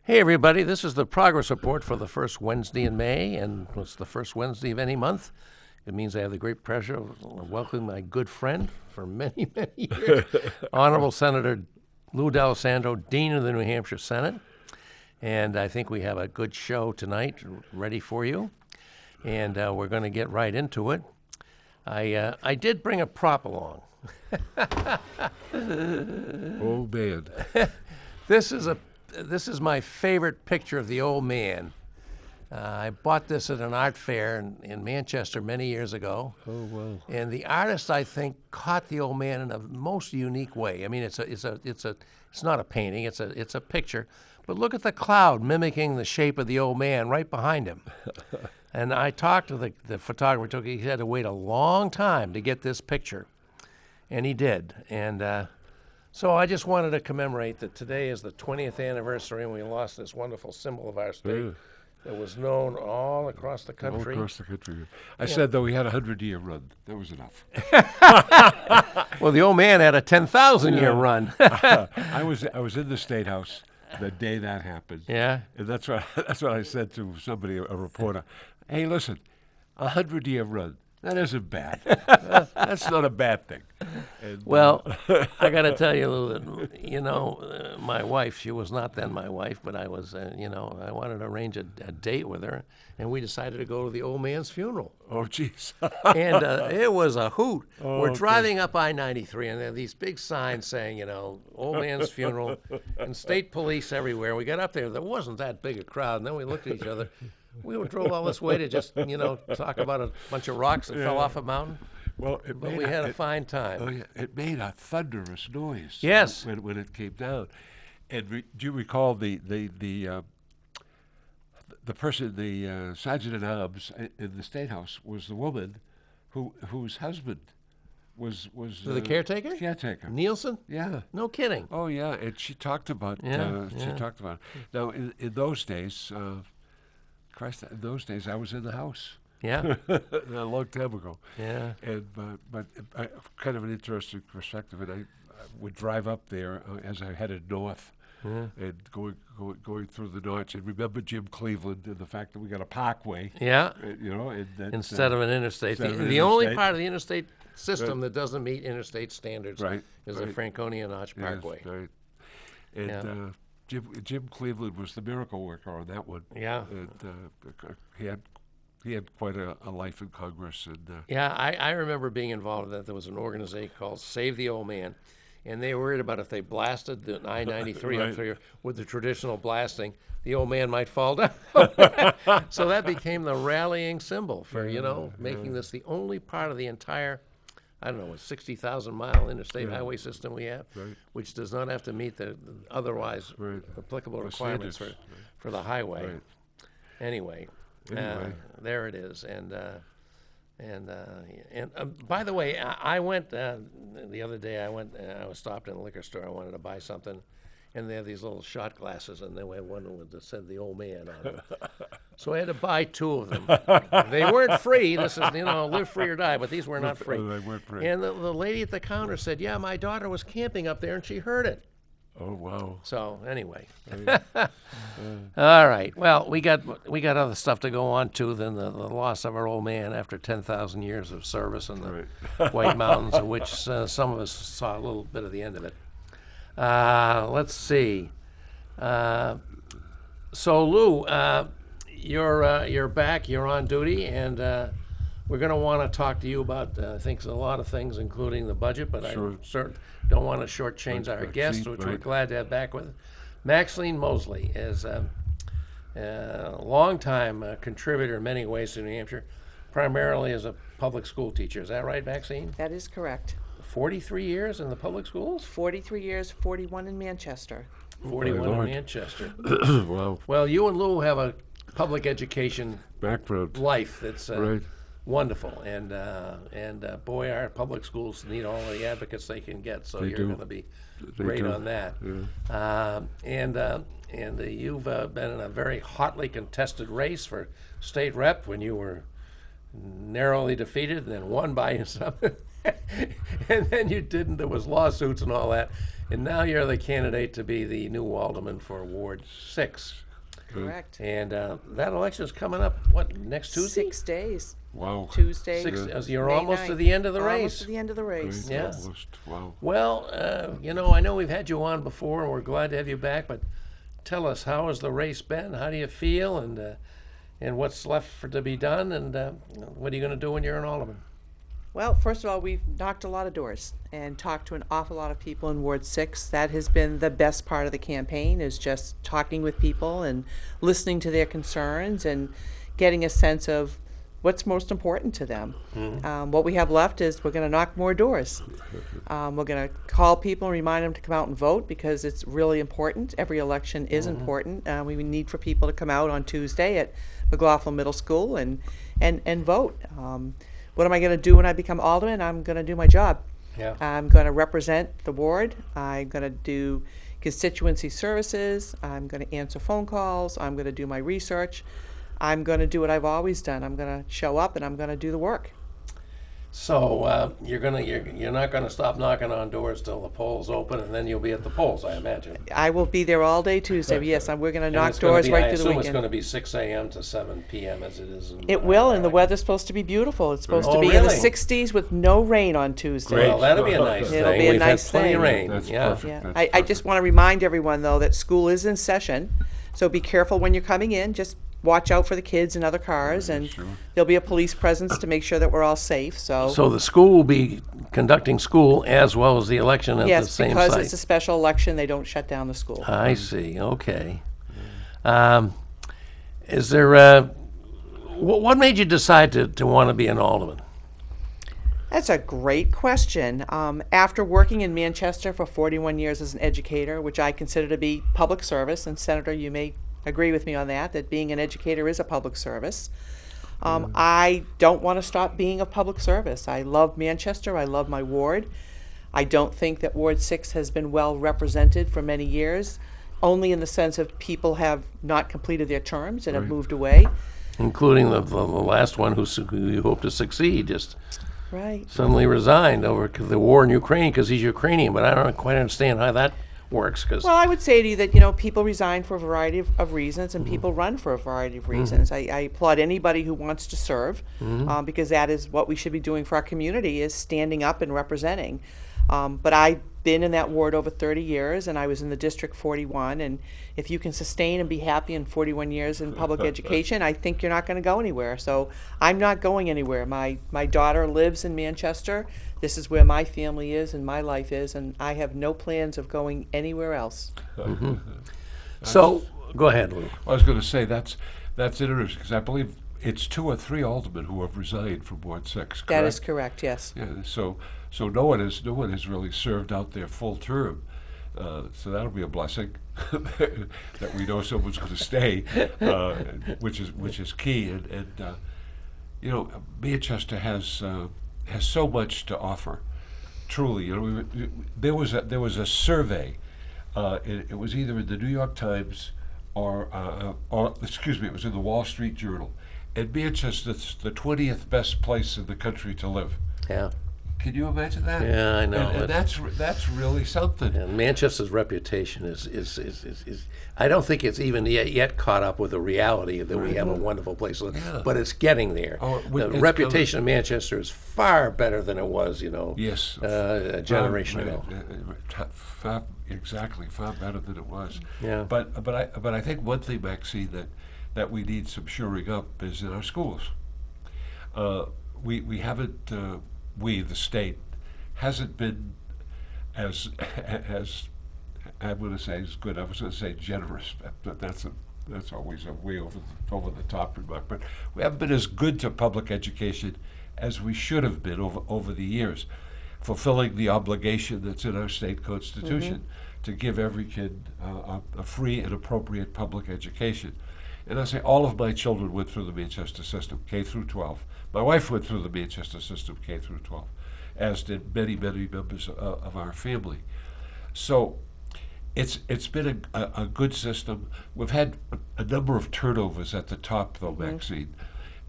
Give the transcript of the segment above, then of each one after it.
Hey, everybody, this is the progress report for the first Wednesday in May, and it's the first Wednesday of any month. It means I have the great pleasure of welcoming my good friend for many, many years, Honorable Senator Lou D'Alessandro, Dean of the New Hampshire Senate. And I think we have a good show tonight ready for you, and we're going to get right into it. I did bring a prop along. Oh, man. This is my favorite picture of the old man. I bought this at an art fair in Manchester many years ago. Oh, wow. And the artist, I think, caught the old man in a most unique way. I mean, it's not a painting, it's a picture. But look at the cloud mimicking the shape of the old man right behind him. And I talked to the photographer. He had to wait a long time to get this picture, and he did. And so I just wanted to commemorate that today is the 20th anniversary, and we lost this wonderful symbol of our state. Yeah. It was known all across the All country. across the country. I said, though, he had a 100-year run. That was enough. Well, the old man had a 10,000-year run. I was in the State House the day that happened. Yeah. And that's what I said to somebody, a reporter. Hey, listen, a 100-year run. That isn't bad. That's not a bad thing. And, Well, I got to tell you, Lou, that, my wife, she was not then my wife, but I was, I wanted to arrange a date with her, and we decided to go to the old man's funeral. oh, jeez. And it was a hoot. We're okay. driving up I-93, and there are these big signs saying, old man's funeral, and state police everywhere. We got up there. There wasn't that big a crowd, and then we looked at each other. We drove all this way to just, talk about a bunch of rocks that fell off a mountain. Well, But we had a fine time. Oh, yeah. It made a thunderous noise. Yes. When it came down. And do you recall the person, the sergeant at arms in the State House was the woman whose husband was The caretaker? caretaker. Nielsen? Yeah. No kidding. Oh, yeah. And she talked about. Yeah, She yeah. talked about. Now, in those days, Christ, in those days, I was in the house. Yeah. A long time ago. Yeah. And but kind of an interesting perspective. And I would drive up there as I headed north, and going through the notch, and remember Jim Cleveland and the fact that we got a parkway. Yeah. And that, Instead of an interstate. instead of an The only interstate. part of the interstate system that doesn't meet interstate standards Right, is the right. Franconia Notch Yes, Parkway. right. And Yeah. Jim Cleveland was the miracle worker on that one. Yeah. And he had quite a life in Congress. And Yeah, I remember being involved in that. There was an organization called Save the Old Man, and they were worried about if they blasted the I-93 up Right. there with the traditional blasting, the old man might fall down. So that became the rallying symbol for, making this the only part of the entire, I don't know, 60,000-mile interstate highway system we have, Right. which does not have to meet the otherwise Right. applicable Or requirements standards. for the highway. Right. Anyway, Anyway. there it is. And by the way, I went the other day. I was stopped in a liquor store. I wanted to buy something, and they have these little shot glasses, and they had one that said "the old man" on it. So I had to buy two of them. They weren't free. This is live free or die, but these were not free. They weren't free. And the lady at the counter said, "Yeah, my daughter was camping up there, and she heard it." Oh, wow. So anyway, all right. Well, we got other stuff to go on to than the loss of our old man after 10,000 years of service in the White Mountains, of which some of us saw a little bit of the end of it. Let's see. So Lou, you're back. You're on duty, and we're going to want to talk to you about I think a lot of things, including the budget. But Sure. I certainly don't want to shortchange our Maxine, guest, which we're right. glad to have back with us. Maxine Mosley is a longtime contributor in many ways to New Hampshire, primarily as a public school teacher. Is that right, Maxine? That is correct. 43 years in the public schools? 43 years, 41 in Manchester. 41 in Lord. Manchester. Wow. Well, you and Lou have a public education Background. life that's Right. wonderful, and boy, our public schools need all the advocates they can get. So They you're do. going to be They great do. on that. And you've been in a very hotly contested race for state rep when you were narrowly defeated and then won by yourself. And then you didn't. There was lawsuits and all that. And now you're the candidate to be the new alderman for Ward 6. Correct. And that election's coming up, what, next Tuesday? 6 days. Wow. Tuesday. You're May almost to 9th. the end of the Almost race. to the end of the race. Right, Yes. almost. Wow. Well, I know we've had you on before, and we're glad to have you back, but tell us, how has the race been? How do you feel? And what's left to be done? And what are you going to do when you're an alderman? Well, first of all, we've knocked a lot of doors and talked to an awful lot of people in Ward 6. That has been the best part of the campaign, is just talking with people and listening to their concerns and getting a sense of what's most important to them. What we have left is we're going to knock more doors. We're going to call people and remind them to come out and vote, because it's really important. Every election is important. We need for people to come out on Tuesday at McLaughlin Middle School and vote. What am I going to do when I become alderman? I'm going to do my job. Yeah. I'm going to represent the ward. I'm going to do constituency services. I'm going to answer phone calls. I'm going to do my research. I'm going to do what I've always done. I'm going to show up and I'm going to do the work. So you're not going to stop knocking on doors till the polls open, and then you'll be at the polls, I imagine. I will be there all day Tuesday. Yes, we're going to And knock it's gonna doors be- right I through the assume it's going weekend. to be 6 a.m. to 7 p.m. as it is. It will, and the weather's supposed to be beautiful. It's supposed to Oh, be in the really? 60s with no rain on Tuesday. Great. Well, that'll be a nice thing. It'll be a We've nice had plenty of thing. rain. That's Yeah. perfect. Yeah, That's I perfect. just want to remind everyone, though, that school is in session, so be careful when you're coming in. Just watch out for the kids and other cars, and sure. there'll be a police presence to make sure that we're all safe. So So the school will be conducting school as well as the election at the yes, same because site. it's a special election, they don't shut down the school. I see. Okay. Is there? What made you decide to want to be an alderman? That's a great question. After working in Manchester for 41 years as an educator, which I consider to be public service, and Senator, you may agree with me on that being an educator is a public service. I don't want to stop being a public service. I love Manchester. I love my ward. I don't think that Ward 6 has been well represented for many years, only in the sense of people have not completed their terms and have moved away. Including the last one who you hope to succeed, just Right. suddenly resigned over the war in Ukraine because he's Ukrainian. But I don't quite understand how that works. Because Well, I would say to you that, people resign for a variety of reasons, and people run for a variety of reasons. I applaud anybody who wants to serve, because that is what we should be doing for our community, is standing up and representing. But I've been in that ward over 30 years, and I was in the District 41, and if you can sustain and be happy in 41 years in public education, I think you're not going to go anywhere. So I'm not going anywhere. My daughter lives in Manchester. This is where my family is and my life is, and I have no plans of going anywhere else. so, go ahead, Lou. I was going to say that's interesting, because I believe it's 2 or 3 aldermen who have resigned from Ward 6. Correct? That is correct, yes. Yeah. So no one has really served out their full term. So that'll be a blessing that we know someone's going to stay, which is key. And Manchester has so much to offer. Truly, there was a survey. It was either in the New York Times or excuse me, it was in the Wall Street Journal. And Manchester's the 20th best place in the country to live. Yeah. Can you imagine that? Yeah, I know. And that's really something. And Manchester's reputation is I don't think it's even yet caught up with the reality that we have a wonderful place to live, Yeah. but it's getting there. Oh, The it's reputation of Manchester is far better than it was, Yes. a generation ago. Exactly, far better than it was. Yeah. But I think one thing, Maxine, that we need some shoring up is in our schools. We haven't, the state, hasn't been as I'm going to say is good. I was going to say generous, but that's always a way over the top remark. But we haven't been as good to public education as we should have been over the years, fulfilling the obligation that's in our state constitution to give every kid a free and appropriate public education. And I say all of my children went through the Manchester system, K through 12. My wife went through the Manchester system, K through 12, as did many members of our family. So it's been a good system. We've had a number of turnovers at the top, though, Maxine.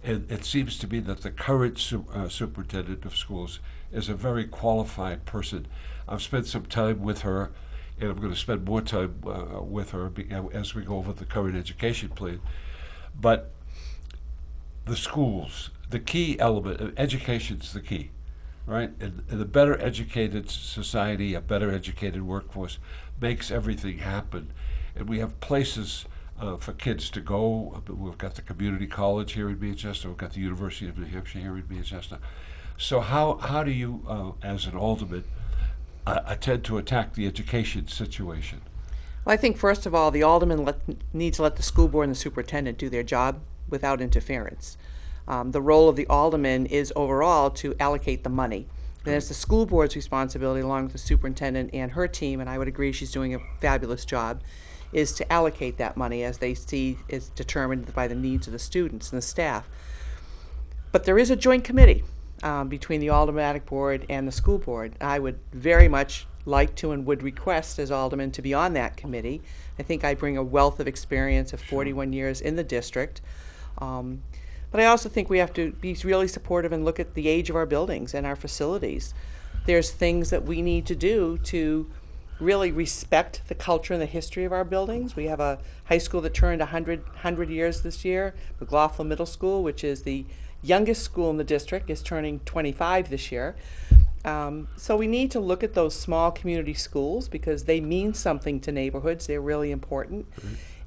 And it seems to me that the current superintendent of schools is a very qualified person. I've spent some time with her, and I'm going to spend more time with her as we go over the current education plan. But the schools, the key element, education's the key, right? And the better educated society, a better educated workforce makes everything happen. And we have places for kids to go. We've got the community college here in Manchester. We've got the University of New Hampshire here in Manchester. So how do you, as an alderman, attend to attack the education situation? Well, I think first of all, the alderman needs to let the school board and the superintendent do their job without interference. The role of the alderman is overall to allocate the money. And it's the school board's responsibility, along with the superintendent and her team, and I would agree she's doing a fabulous job, is to allocate that money as they see is determined by the needs of the students and the staff. But there is a joint committee between the aldermanic board and the school board. I would very much like to and would request as alderman to be on that committee. I think I bring a wealth of experience of 41 years in the district. But I also think we have to be really supportive and look at the age of our buildings and our facilities. There's things that we need to do to really respect the culture and the history of our buildings. We have a high school that turned 100 years this year. McLaughlin Middle School, which is the youngest school in the district, is turning 25 this year. So we need to look at those small community schools because they mean something to neighborhoods. They're really important.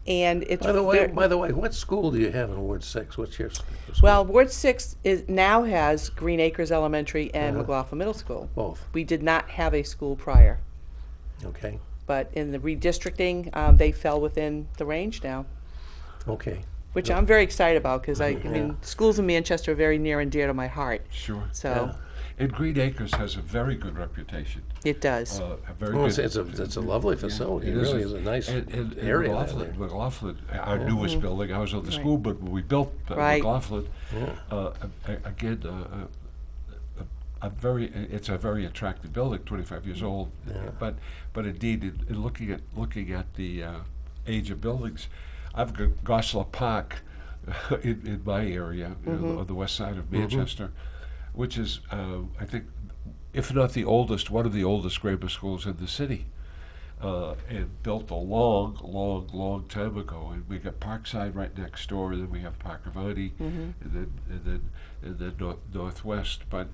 And it's By the way, what school do you have in Ward 6? What's your school? well, Ward 6 now has Green Acres Elementary and McLaughlin Middle School. Both. We did not have a school prior, Okay. but in the redistricting, they fell within the range now, Okay. which I'm very excited about because I mean, schools in Manchester are very near and dear to my heart. Sure. So And Green Acres has a very good reputation. it does. A very Well, good. it's a lovely facility. It It really is a nice and area down McLaughlin, there. McLaughlin, our newest building. I was on the school, but when we built Right. McLaughlin, again, it's a very attractive building, 25 years old. But indeed, in looking at the age of buildings, I've got Goslar Park in my area, on the west side of Manchester, which is, I think, if not the oldest, one of the oldest grammar schools in the city, and built a long time ago. And we got Parkside right next door, and then we have Parker Valley, and then Northwest. But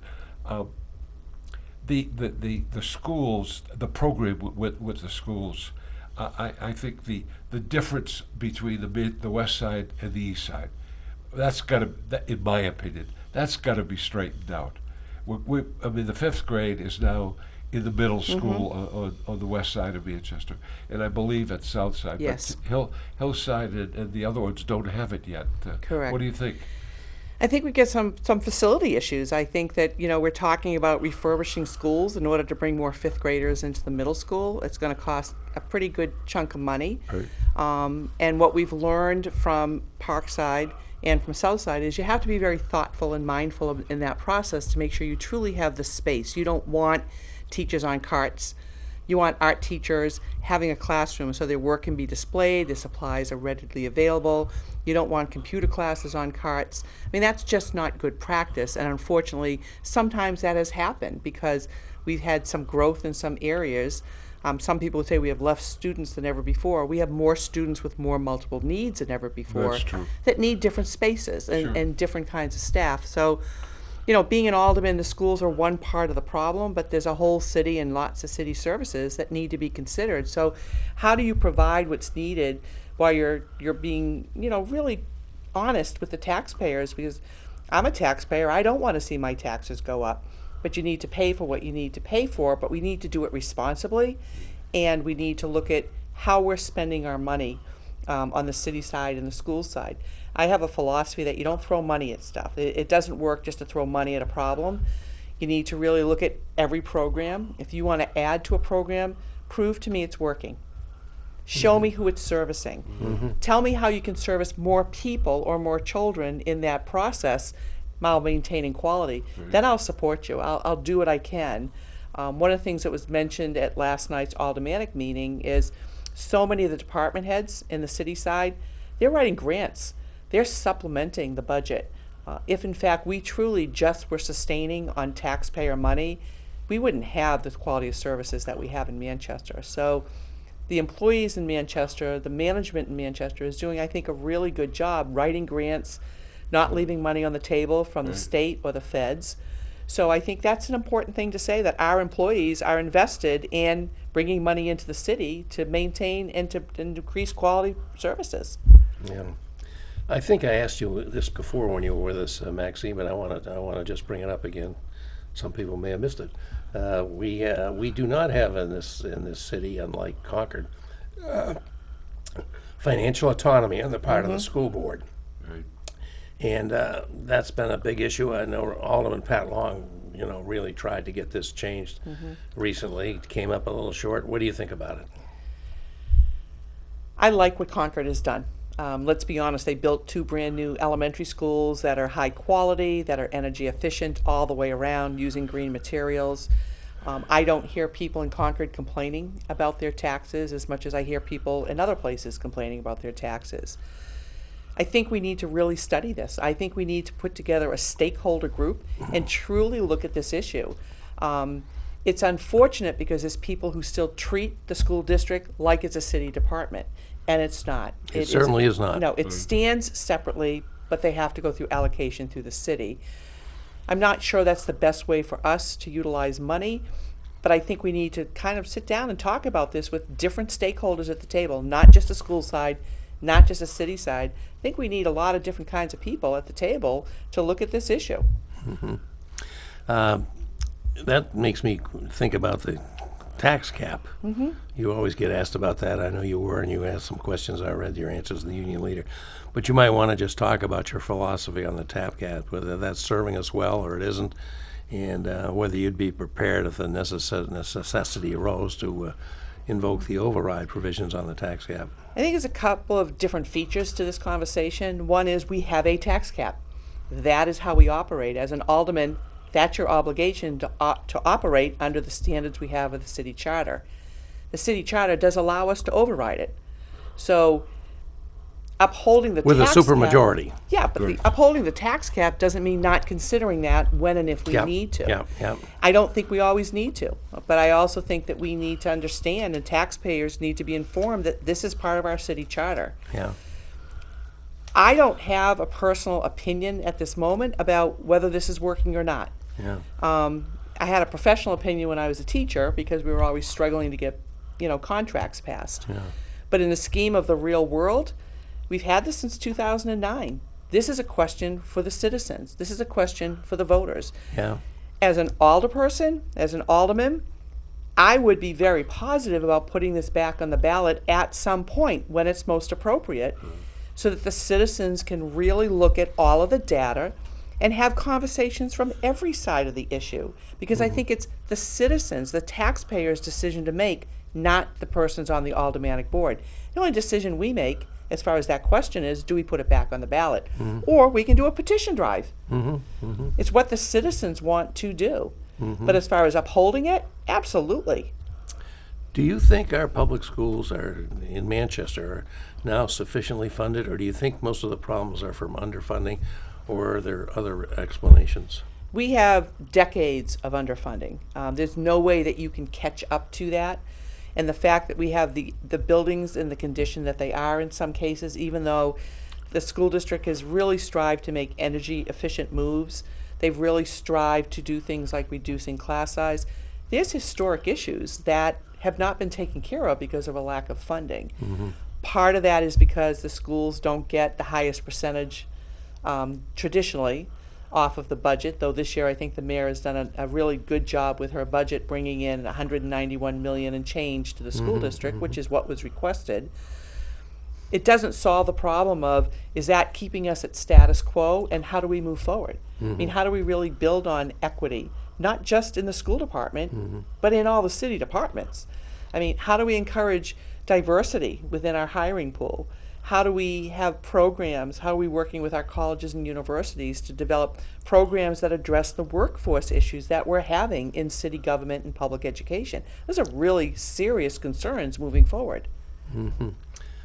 the schools, the program with the schools, I think the difference between the west side and the east side, that's got to, in my opinion, that's got to be straightened out. I mean, the fifth grade is now in the middle school on the west side of Manchester, and I believe at South Side. Yes. But Hillside and the other ones don't have it yet. Correct. What do you think? I think we get some facility issues. I think that, we're talking about refurbishing schools in order to bring more fifth graders into the middle school. It's going to cost a pretty good chunk of money. Right. And what we've learned from Parkside and from Southside is you have to be very thoughtful and mindful in that process to make sure you truly have the space. You don't want teachers on carts. You want art teachers having a classroom so their work can be displayed, their supplies are readily available. You don't want computer classes on carts. I mean, that's just not good practice, and unfortunately, sometimes that has happened because we've had some growth in some areas. Some people would say we have less students than ever before. We have more students with more multiple needs than ever before. That's true. That need different spaces and, Sure. and different kinds of staff. So, being an alderman, the schools are one part of the problem, but there's a whole city and lots of city services that need to be considered. So how do you provide what's needed while you're being, really honest with the taxpayers? Because I'm a taxpayer. I don't want to see my taxes go up. But you need to pay for what you need to pay for, but we need to do it responsibly, and we need to look at how we're spending our money on the city side and the school side. I have a philosophy that you don't throw money at stuff. It doesn't work just to throw money at a problem. You need to really look at every program. If you want to add to a program, prove to me it's working. Show me who it's servicing. Tell me how you can service more people or more children in that process while maintaining quality. Then I'll support you. I'll do what I can. One of the things that was mentioned at last night's aldermanic meeting is so many of the department heads in the city side, they're writing grants. They're supplementing the budget. If in fact we truly just were sustaining on taxpayer money, we wouldn't have the quality of services that we have in Manchester. So the employees in Manchester, the management in Manchester is doing, I think, a really good job writing grants, not leaving money on the table from the state or the feds. So I think that's an important thing to say, that our employees are invested in bringing money into the city to maintain and to increase quality services. Yeah. I think I asked you this before when you were with us, Maxine, but I want to just bring it up again. Some people may have missed it. We do not have in this city, unlike Concord, financial autonomy on the part of the school board. Right. And that's been a big issue. I know Alderman Pat Long, really tried to get this changed recently. It came up a little short. What do you think about it? I like what Concord has done. Let's be honest, they built 2 brand new elementary schools that are high quality, that are energy efficient all the way around, using green materials. I don't hear people in Concord complaining about their taxes as much as I hear people in other places complaining about their taxes. I think we need to really study this. I think we need to put together a stakeholder group and truly look at this issue. It's unfortunate because there's people who still treat the school district like it's a city department, and it's not. It certainly is not. No, it stands separately, but they have to go through allocation through the city. I'm not sure that's the best way for us to utilize money, but I think we need to kind of sit down and talk about this with different stakeholders at the table, not just the school side, not just the city side. I think we need a lot of different kinds of people at the table to look at this issue. That makes me think about the tax cap. You always get asked about that. I know you were, and you asked some questions. I read your answers to the union leader. But you might want to just talk about your philosophy on the tax cap, whether that's serving us well or it isn't, and whether you'd be prepared if the necessity arose to invoke the override provisions on the tax cap. I think there's a couple of different features to this conversation. One is we have a tax cap. That is how we operate. As an alderman, that's your obligation to operate under the standards we have of the city charter. The city charter does allow us to override it. So upholding the With a tax cap, supermajority. yeah, but upholding the tax cap doesn't mean not considering that when and if we need to. Yeah. I don't think we always need to, but I also think that we need to understand, and taxpayers need to be informed that this is part of our city charter. Yeah. I don't have a personal opinion at this moment about whether this is working or not. Yeah. I had a professional opinion when I was a teacher because we were always struggling to get, contracts passed. Yeah. But in the scheme of the real world, we've had this since 2009. This is a question for the citizens. This is a question for the voters. Yeah. As an alderperson, as an alderman, I would be very positive about putting this back on the ballot at some point when it's most appropriate, so that the citizens can really look at all of the data and have conversations from every side of the issue. Because I think it's the citizens, the taxpayers' decision to make, not the persons on the aldermanic board. The only decision we make as far as that question is, do we put it back on the ballot? Or we can do a petition drive. It's what the citizens want to do. But as far as upholding it, absolutely. Do you think our public schools are in Manchester are now sufficiently funded, or do you think most of the problems are from underfunding, or are there other explanations? We have decades of underfunding. There's no way that you can catch up to that. And the fact that we have the buildings in the condition that they are in some cases, even though the school district has really strived to make energy efficient moves, they've really strived to do things like reducing class size. There's historic issues that have not been taken care of because of a lack of funding. Part of that is because the schools don't get the highest percentage traditionally off of the budget, though this year I think the mayor has done a really good job with her budget, bringing in $191 million and change to the school district, which is what was requested. It doesn't solve the problem of, is that keeping us at status quo, and how do we move forward? I mean, how do we really build on equity, not just in the school department, but in all the city departments? I mean, how do we encourage diversity within our hiring pool? How do we have programs? How are we working with our colleges and universities to develop programs that address the workforce issues that we're having in city government and public education? Those are really serious concerns moving forward.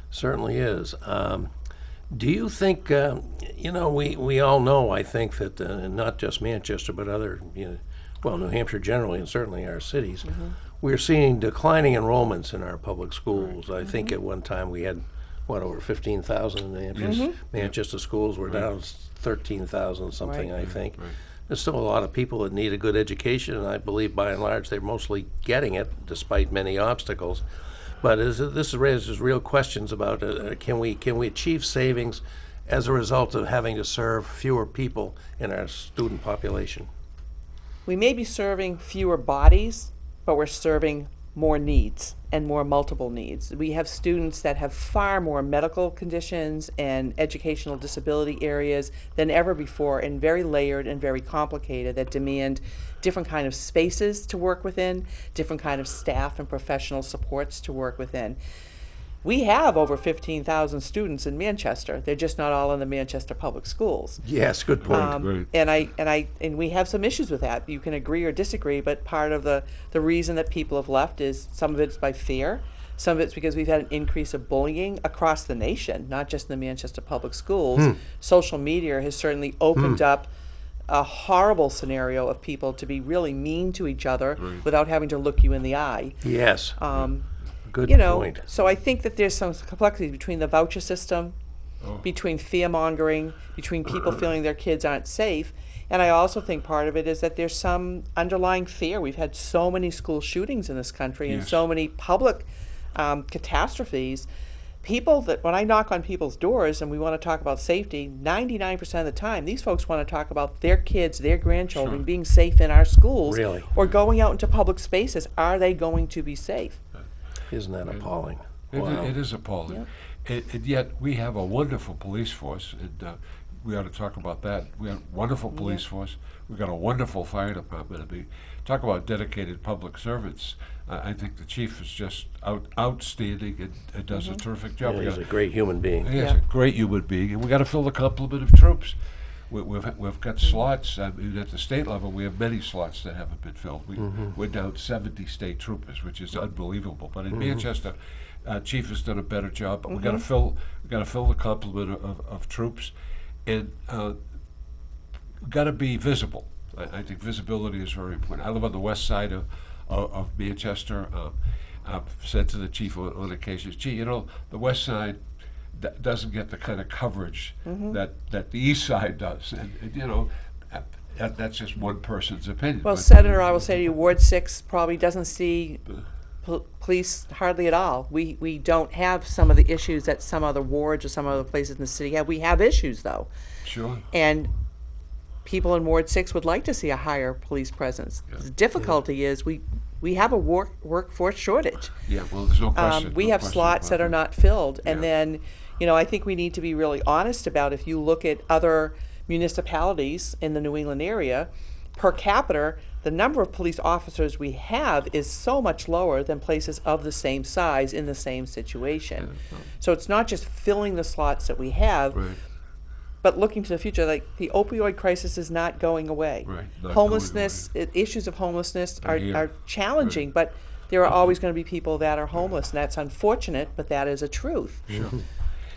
Certainly is. Do you think, we all know, I think, that not just Manchester, but other well, New Hampshire generally, and certainly our cities, we're seeing declining enrollments in our public schools. I think at one time we had, what, over 15,000 in Manchester. Manchester schools. We're down 13,000 something, Right. I think. There's still a lot of people that need a good education, and I believe by and large they're mostly getting it, despite many obstacles. But this raises real questions about can we achieve savings as a result of having to serve fewer people in our student population? We may be serving fewer bodies, but we're serving more needs and more multiple needs. We have students that have far more medical conditions and educational disability areas than ever before, and very layered and very complicated, that demand different kind of spaces to work within, different kind of staff and professional supports to work within. We have over 15,000 students in Manchester. They're just not all in the Manchester public schools. Yes, good point. Right. And we have some issues with that. You can agree or disagree, but part of the reason that people have left is some of it's by fear. Some of it's because we've had an increase of bullying across the nation, not just in the Manchester public schools. Social media has certainly opened up a horrible scenario of people to be really mean to each other without having to look you in the eye. Yes. Good You know, point. so I think that there's some complexity between the voucher system, between fear mongering, between people feeling their kids aren't safe. And I also think part of it is that there's some underlying fear. We've had so many school shootings in this country and Yes. so many public catastrophes. People that, when I knock on people's doors and we want to talk about safety, 99% of the time, these folks want to talk about their kids, their grandchildren Sure. being safe in our schools. Really? Or going out into public spaces. Are they going to be safe? Isn't that appalling? It is appalling. And yet we have a wonderful police force, and we ought to talk about that. We have a wonderful police force. We've got a wonderful fire department. I mean, talk about dedicated public servants. I think the chief is just outstanding and does a terrific job. Yeah, We he's got a great human being. He's Yeah. a great human being, and we got to fill the complement of troops. We've got slots. I mean, at the state level, we have many slots that haven't been filled. We're down 70 state troopers, which is unbelievable. But in Manchester, chief has done a better job. But we got to fill the complement of troops, and we've got to be visible. I think visibility is very important. I live on the west side of Manchester. I've said to the chief on occasions, gee, you know, the west side doesn't get the kind of coverage that the east side does. And you know, that's just one person's opinion. Well, but- Senator, I will say to you, Ward 6 probably doesn't see police hardly at all. We don't have some of the issues that some other wards or some other places in the city have. We have issues, though. Sure. And people in Ward 6 would like to see a higher police presence. The difficulty is we have a workforce shortage. Yeah, well, there's no question. We no have question slots about that are not filled. And Yeah. then, you know, I think we need to be really honest about, if you look at other municipalities in the New England area, per capita, the number of police officers we have is so much lower than places of the same size in the same situation. So it's not just filling the slots that we have, Right. but looking to the future. Like, the opioid crisis is not going away. Right, not Homelessness, issues of homelessness Are here. are challenging, but there are always going to be people that are homeless, and that's unfortunate, but that is a truth. Sure.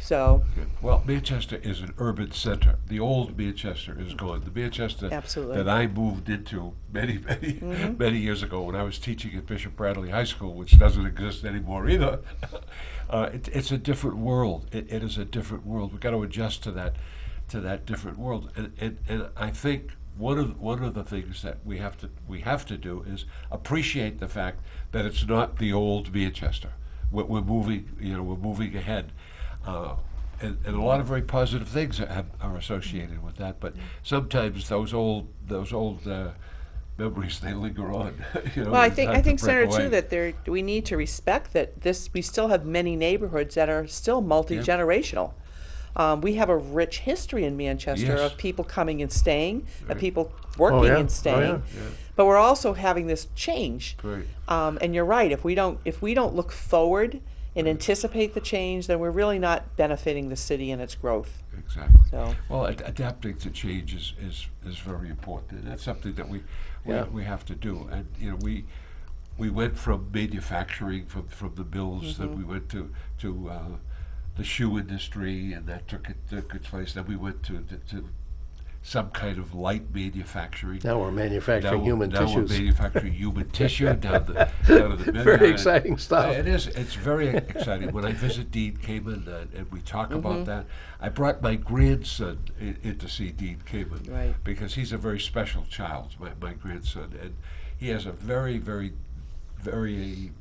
So, Well, Manchester is an urban center. The old Manchester is gone. The Manchester Absolutely. that I moved into many years ago when I was teaching at Bishop Bradley High School, which doesn't exist anymore either. It's a different world. It is a different world. We've got to adjust to that different world. And I think one of the things that we have to do is appreciate the fact that it's not the old Manchester. We're moving ahead. And a lot of very positive things are associated with that, but sometimes those old memories, they linger on. You know, well, I it's think hard to break Senator, away. too, that we need to respect that we still have many neighborhoods that are still multi-generational. We have a rich history in Manchester Yes. of people coming and staying, Right. of people working yeah. and Oh, staying. yeah. But we're also having this change. Great. And you're right. If we don't look forward and anticipate the change, then we're really not benefiting the city and its growth. Exactly. So, Well, adapting to change is very important, and that's something that we have to do. And you know, we went from manufacturing from the mills, then we went to the shoe industry, and that took its place. Then we went to some kind of light manufacturing. Now we're manufacturing human now tissues. we're manufacturing human tissue down to the middle. Very exciting stuff. It is. It's very exciting. When I visit Dean Kamen and we talk about that, I brought my grandson in to see Dean Kamen Right. because he's a very special child, my grandson, and he has a very, very, very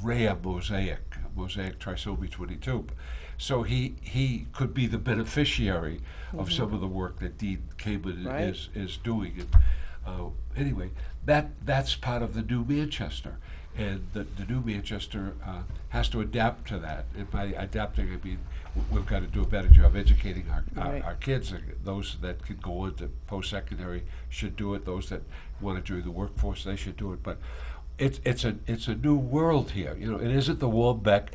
rare mosaic trisomy 22. So he could be the beneficiary of some of the work that Dean Kamen Right. is doing. And anyway, that's part of the new Manchester, and the new Manchester has to adapt to that. And by adapting, I mean we've got to do a better job educating Right. our kids. Those that can go on to post-secondary should do it. Those that want to join the workforce, they should do it. But it's a new world here. You know, it isn't the Warmbeck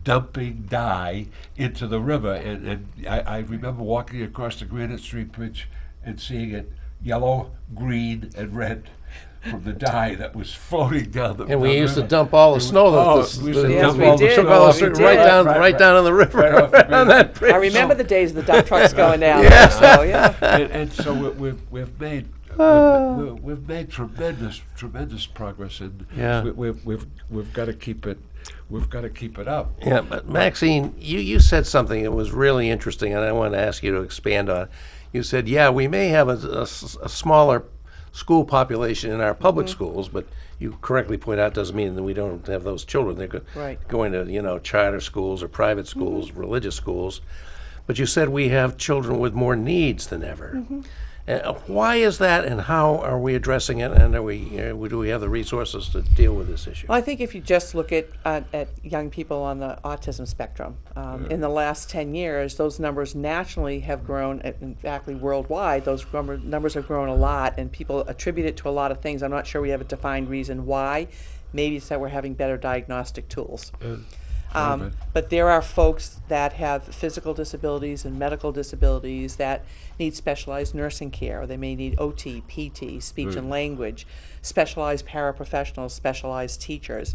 dumping dye into the river. And I remember walking across the Granite Street Bridge and seeing it yellow, green, and red from the dye that was floating down the And we down the used to river. dump all the snow that Oh, the, we used to Yes, dump we all the did. took snow all the off We right did. down right, right down in the river right off the on bridge. that bridge. I remember the days of the dump trucks going down. there, so yeah. And so we've made we've made tremendous progress, and Yeah. we've got to keep it up. Yeah, but Maxine, you said something that was really interesting, and I want to ask you to expand on. You said, yeah, we may have a smaller school population in our public schools, but you correctly point out doesn't mean that we don't have those children. They're Right. going to, charter schools or private schools, religious schools. But you said we have children with more needs than ever. Why is that, and how are we addressing it, and do we have the resources to deal with this issue? Well, I think if you just look at young people on the autism spectrum, in the last 10 years, those numbers nationally have grown, in fact, worldwide, those numbers have grown a lot, and people attribute it to a lot of things. I'm not sure we have a defined reason why. Maybe it's that we're having better diagnostic tools. But there are folks that have physical disabilities and medical disabilities that need specialized nursing care. Or they may need OT, PT, speech and language, specialized paraprofessionals, specialized teachers.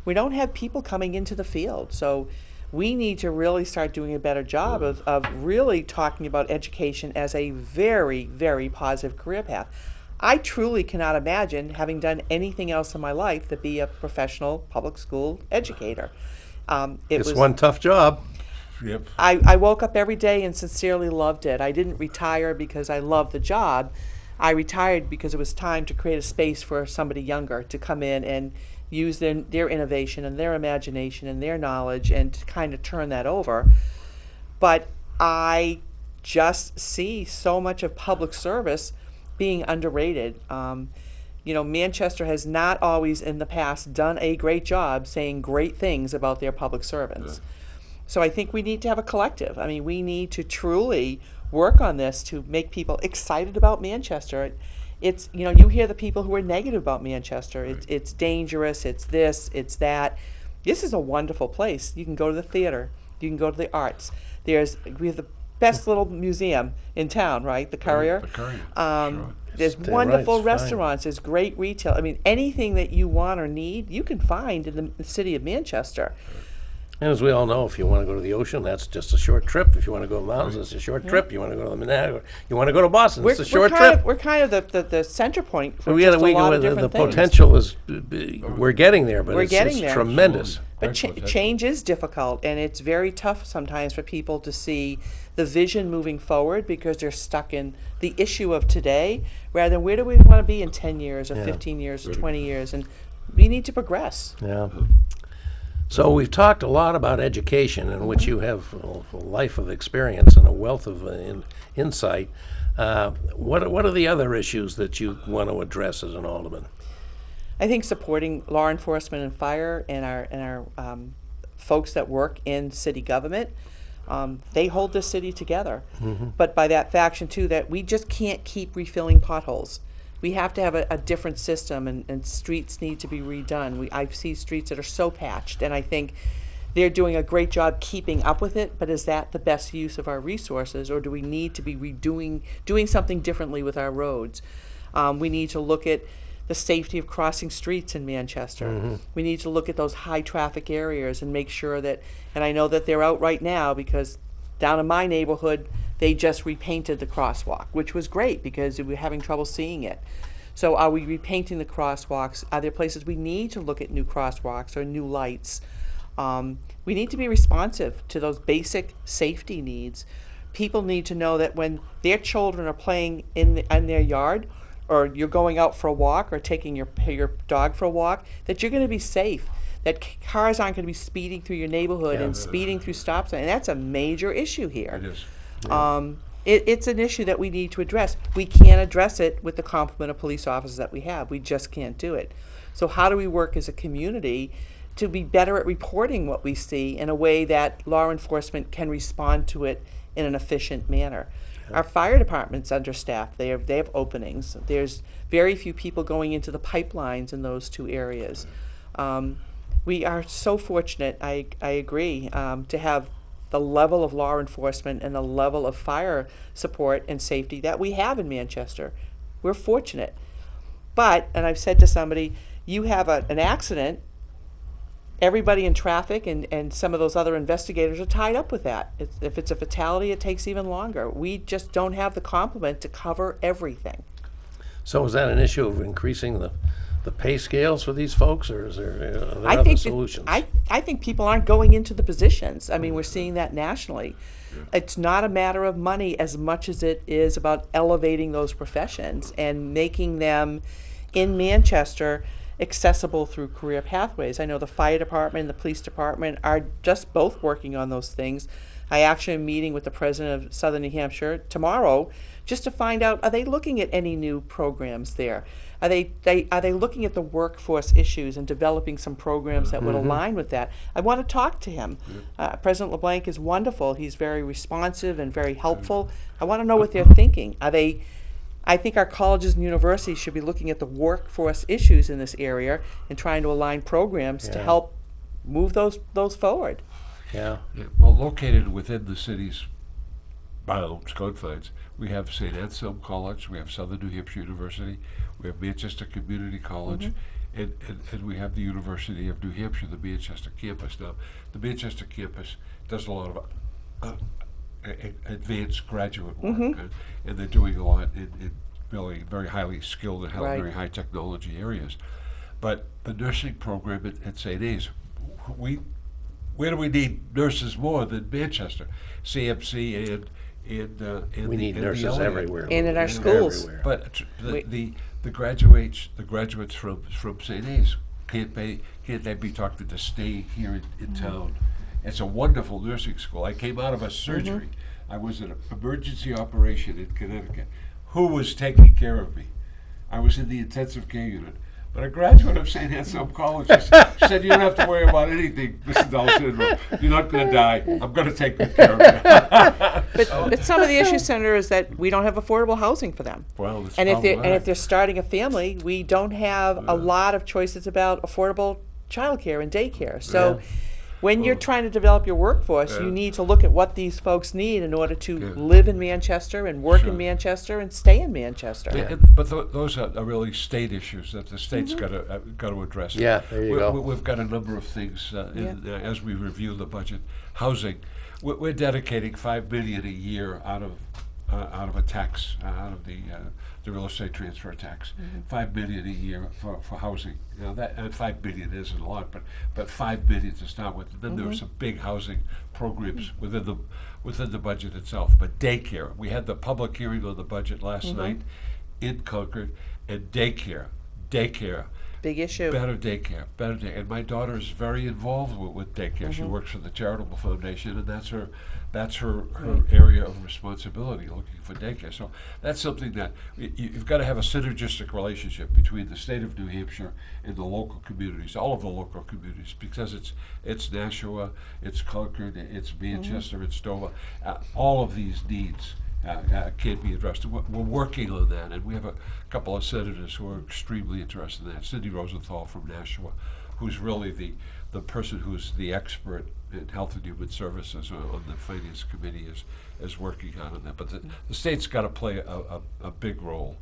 We don't have people coming into the field. So we need to really start doing a better job of really talking about education as a very, very positive career path. I truly cannot imagine having done anything else in my life to be a professional public school educator. It's one tough job. Yep. I woke up every day and sincerely loved it. I didn't retire because I loved the job. I retired because it was time to create a space for somebody younger to come in and use their innovation and their imagination and their knowledge and to kind of turn that over. But I just see so much of public service being underrated. Manchester has not always in the past done a great job saying great things about their public servants. So I think we need to have a collective. I mean, we need to truly work on this to make people excited about Manchester. It's, you hear the people who are negative about Manchester. It's dangerous, it's this, it's that. This is a wonderful place. You can go to the theater, you can go to the arts. We have the best little museum in town, right? The Courier. The Courier, sure. There's Right, wonderful it's fine. restaurants. There's great retail. I mean, anything that you want or need, you can find in the city of Manchester. And as we all know, if you want to go to the ocean, that's just a short trip. If you want to go to the mountains, it's a short trip. You want to go to the Manhattan, you want to go to Boston, it's a short trip. We're kind of the center point for We just gotta- a lot of the different things. potential is, we're getting there, but We're it's getting there. tremendous. But Great potential. change is difficult, and it's very tough sometimes for people to see the vision moving forward because they're stuck in the issue of today rather than where do we want to be in 10 years or 15 years or 20 years. And we need to progress. Yeah. So we've talked a lot about education, in which you have a life of experience and a wealth of insight. What are the other issues that you want to address as an alderman? I think supporting law enforcement and fire and our folks that work in city government, they hold this city together. But by that faction too, that we just can't keep refilling potholes. We have to have a different system, and streets need to be redone. I see streets that are so patched, and I think they're doing a great job keeping up with it, but is that the best use of our resources, or do we need to be doing something differently with our roads? We need to look at the safety of crossing streets in Manchester. We need to look at those high traffic areas and make sure that, and I know that they're out right now because down in my neighborhood, they just repainted the crosswalk, which was great because we were having trouble seeing it. So are we repainting the crosswalks? Are there places we need to look at new crosswalks or new lights? We need to be responsive to those basic safety needs. People need to know that when their children are playing in their yard, or you're going out for a walk or taking your dog for a walk, that you're going to be safe. That cars aren't going to be speeding through your neighborhood and speeding through stop signs. And that's a major issue here. It is. It's an issue that we need to address. We can't address it with the complement of police officers that we have. We just can't do it. So how do we work as a community to be better at reporting what we see in a way that law enforcement can respond to it in an efficient manner? Our fire department's understaffed. They have openings. There's very few people going into the pipelines in those two areas. We are so fortunate, I agree, to have the level of law enforcement and the level of fire support and safety that we have in Manchester. We're fortunate. But, and I've said to somebody, you have an accident, everybody in traffic and some of those other investigators are tied up with that. If it's a fatality, it takes even longer. We just don't have the complement to cover everything. So is that an issue of increasing the pay scales for these folks, or is there are there I other think solutions? I think people aren't going into the positions. I mean, we're seeing that nationally. It's not a matter of money as much as it is about elevating those professions and making them in Manchester accessible through career pathways. I know the fire department and the police department are just both working on those things. I actually am meeting with the president of Southern New Hampshire tomorrow just to find out, are they looking at any new programs there? Are they looking at the workforce issues and developing some programs that would align with that? I want to talk to him. President LeBlanc is wonderful. He's very responsive and very helpful. I want to know what they're thinking. I think our colleges and universities should be looking at the workforce issues in this area and trying to align programs to help move those forward. Yeah. Well, located within the city's bounds, confines, we have St. Anselm College, we have Southern New Hampshire University, we have Manchester Community College, and we have the University of New Hampshire, the Manchester campus. Now, the Manchester campus does a lot of advanced graduate work, and they're doing a lot in really very highly skilled and very high technology areas. But the nursing program at St. A's, where do we need nurses more than Manchester? CMC and We need nurses Elliott. everywhere. And in our schools. Everywhere. But the graduates from St. A's, can't they be talked to stay here in town? It's a wonderful nursing school. I came out of a surgery. I was in an emergency operation in Connecticut. Who was taking care of me? I was in the intensive care unit. But a graduate of St. Anselm College said, you don't have to worry about anything, Mr. Down syndrome. You're not going to die. I'm going to take good care of you. But some of the issues, Senator, is that we don't have affordable housing for them. Well, it's And if problematic. they're starting a family, we don't have a lot of choices about affordable childcare and daycare. So when you're trying to develop your workforce, you need to look at what these folks need in order to live in Manchester and work in Manchester and stay in Manchester. But those are really state issues that the state's got to address. Yeah, there you go. We've got a number of things as we review the budget. Housing, we're dedicating $5 billion a year out of a tax, out of the real estate transfer tax, $5 billion a year for housing. Now that $5 billion isn't a lot, but $5 billion to start with. Then there are some big housing programs within the budget itself. But daycare, we had the public hearing on the budget last night in Concord, and daycare. Big issue. Better daycare. And my daughter is very involved with daycare. She works for the Charitable Foundation, and that's her area of responsibility, looking for daycare. So that's something that you've got to have a synergistic relationship between the state of New Hampshire and the local communities, all of the local communities, because it's Nashua, it's Concord, it's Manchester, it's Dover. All of these needs can't be addressed. We're working on that, and we have a couple of senators who are extremely interested in that. Cindy Rosenthal from Nashua, who's really the person who's the expert in Health and Human Services on the Finance Committee is working on that. But the state's got to play a big role.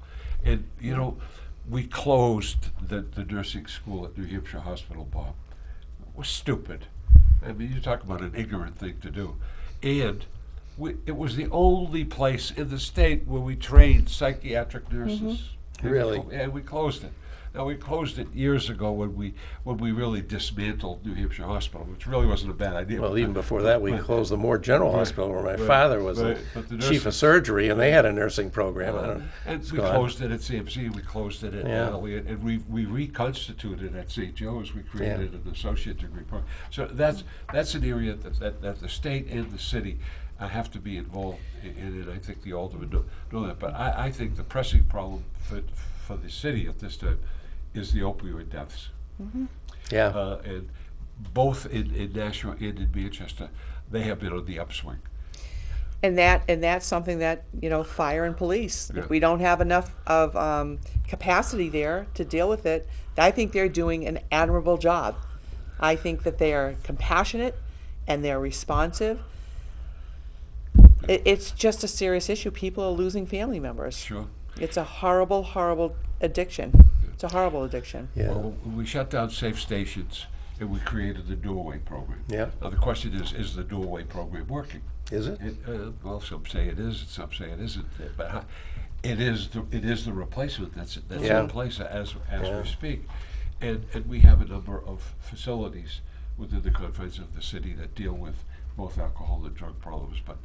And, you know, we closed the nursing school at New Hampshire Hospital, Bob. It was stupid. I mean, you talk about an ignorant thing to do. And it was the only place in the state where we trained psychiatric nurses. Really? And we closed it. Now, we closed it years ago when we really dismantled New Hampshire Hospital, which really wasn't a bad idea. Well, even before that, we closed the Moore General Hospital where my father was the but the chief of nurses- surgery, and they had a nursing program. I don't, And it's we gone. closed it at CMC, we closed it at Yeah. Elliott, and we reconstituted at St. Joe's. We created an associate degree program. So that's an area that the state and the city have to be involved in it. I think the aldermen know that. But I think the pressing problem for the city at this time is the opioid deaths. Yeah. And both in Nashua and in Manchester, they have been on the upswing. And that's something that, fire and police, Yeah. if we don't have enough of capacity there to deal with it, I think they're doing an admirable job. I think that they are compassionate and they're responsive. It's just a serious issue. People are losing family members. Sure. It's a horrible, horrible addiction. It's a horrible addiction. Yeah. Well, we shut down safe stations and we created the doorway program. Yeah. Now the question is the doorway program working? Is it? Well, some say it is, and some say it isn't. But it is the replacement that's Yeah. in place as Yeah. we speak, and we have a number of facilities within the confines of the city that deal with both alcohol and drug problems, but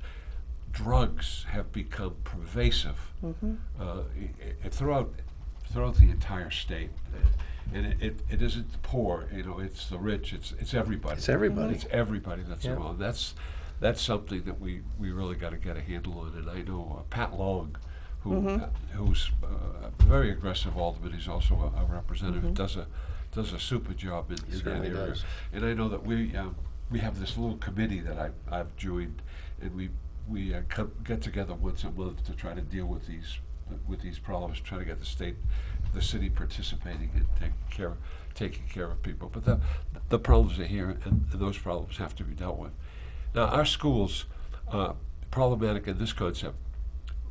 drugs have become pervasive throughout the entire state, and it isn't the poor, it's the rich, it's everybody. It's everybody. It's everybody that's Yeah. involved. That's something that we really got to get a handle on. And I know Pat Long, who's a very aggressive alderman. He's also a representative. Does a super job in that Certainly area. does. And I know that we have this little committee that I've joined, and we get together once a month to try to deal with these problems, try to get the city participating and taking care of people. But the problems are here, and those problems have to be dealt with. Now, our schools, problematic in this concept,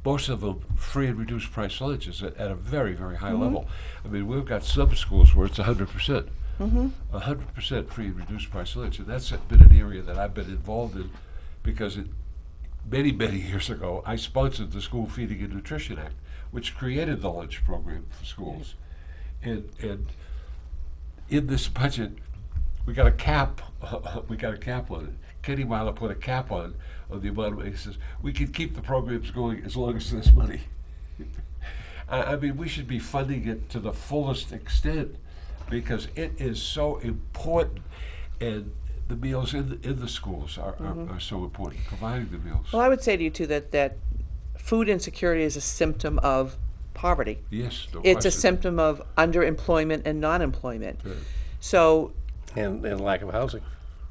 most of them free and reduced price lunches at a very, very high level. I mean, we've got some schools where it's 100%. 100% free and reduced price lunch. And that's been an area that I've been involved in because many, many years ago, I sponsored the School Feeding and Nutrition Act, which created the lunch program for schools. And in this budget, we got a cap on it. Kenny Weiler put a cap on the amount of money. He says, we can keep the programs going as long as there's money. I mean, we should be funding it to the fullest extent because it is so important, and the meals in the schools are so important, providing the meals. Well, I would say to you too that food insecurity is a symptom of poverty. Yes, no It's a question. symptom of underemployment and non-employment. Yeah. So, And lack of housing.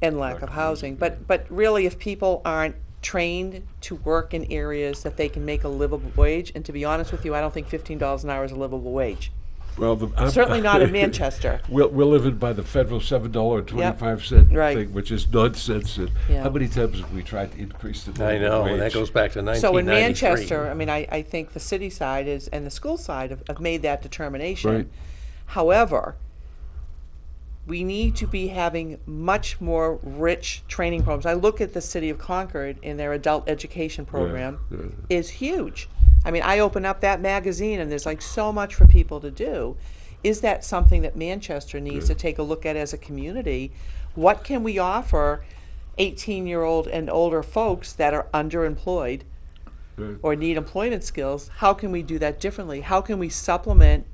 and lack of housing. But really, if people aren't trained to work in areas that they can make a livable wage, and to be honest with you, I don't think $15 an hour is a livable wage. Well, Certainly not in Manchester. We're living by the federal $7.25 Right. thing, which is nonsense. And Yeah. how many times have we tried to increase the I minimum know, wage? and that goes back to 1993. So in Manchester, I mean, I think the city side and the school side have made that determination. Right. However, we need to be having much more rich training programs. I look at the city of Concord and their adult education program is huge. I mean, I open up that magazine and there's like so much for people to do. Is that something that Manchester needs to take a look at as a community? What can we offer 18-year-old and older folks that are underemployed Right. or need employment skills? How can we do that differently? How can we supplement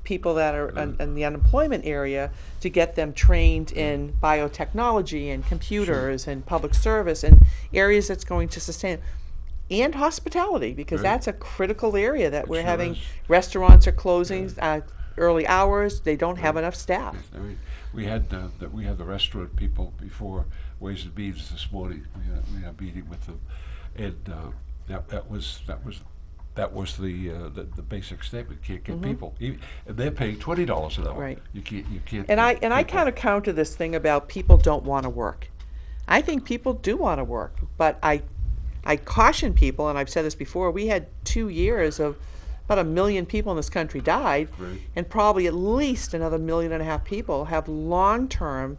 people that are in the unemployment area to get them trained in biotechnology and computers and public service and areas that's going to sustain, and hospitality, because Right. that's a critical area that we're sure having. is. Restaurants are closing early hours. They don't have enough staff. I mean, we had the restaurant people before Ways and Means this morning. We had a meeting with them, and that was the basic statement. Can't get people, and they're paying $20 an hour. Right. You can't. And I get people. kind of counter this thing about people don't want to work. I think people do want to work, but I caution people, and I've said this before. We had 2 years of about 1 million people in this country died, Right. and probably at least another 1.5 million people have long-term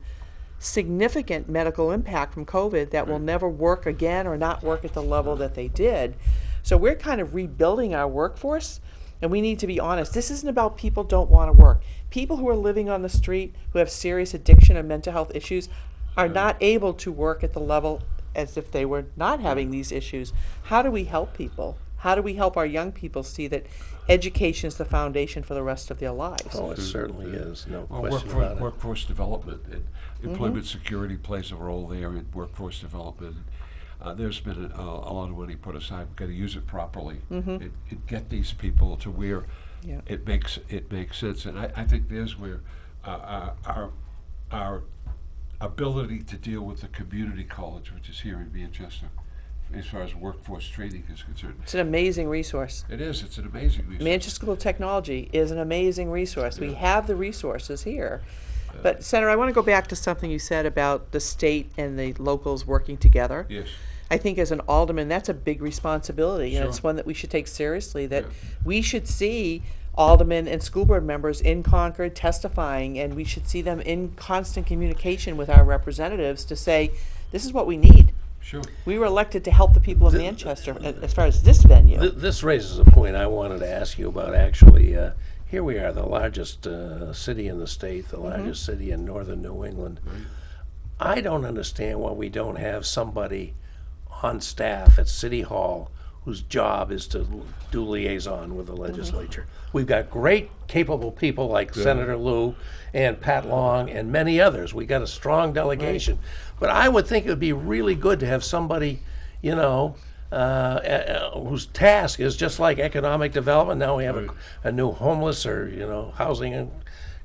significant medical impact from COVID that will never work again or not work at the level that they did. So we're kind of rebuilding our workforce, and we need to be honest. This isn't about people don't want to work. People who are living on the street, who have serious addiction and mental health issues, are not able to work at the level as if they were not having these issues. How do we help people? How do we help our young people see that education is the foundation for the rest of their lives? Oh, it certainly is, no Well, question about it. workforce development and employment security plays a role there in workforce development. There's been a lot of money put aside. We've got to use it properly and get these people to where Yeah. it makes sense. And I think there's where our ability to deal with the community college, which is here in Manchester, as far as workforce training is concerned. It's an amazing resource. It is. It's an amazing resource. Manchester School of Technology is an amazing resource. We Yeah. have the resources here. But Senator, I want to go back to something you said about the state and the locals working together. Yes. I think as an alderman, that's a big responsibility, and Sure. it's one that we should take seriously, that Yeah. we should see aldermen and school board members in Concord testifying, and we should see them in constant communication with our representatives to say, this is what we need. Sure. We were elected to help the people of Manchester as far as this venue. This raises a point I wanted to ask you about, actually. Here we are, the largest city in the state, the largest city in northern New England. I don't understand why we don't have somebody on staff at City Hall whose job is to do liaison with the legislature. We've got great, capable people like Senator Lou and Pat Long and many others. We got a strong delegation. But I would think it would be really good to have somebody, you know, whose task is just like economic development. Now we have a new homeless or, you know, housing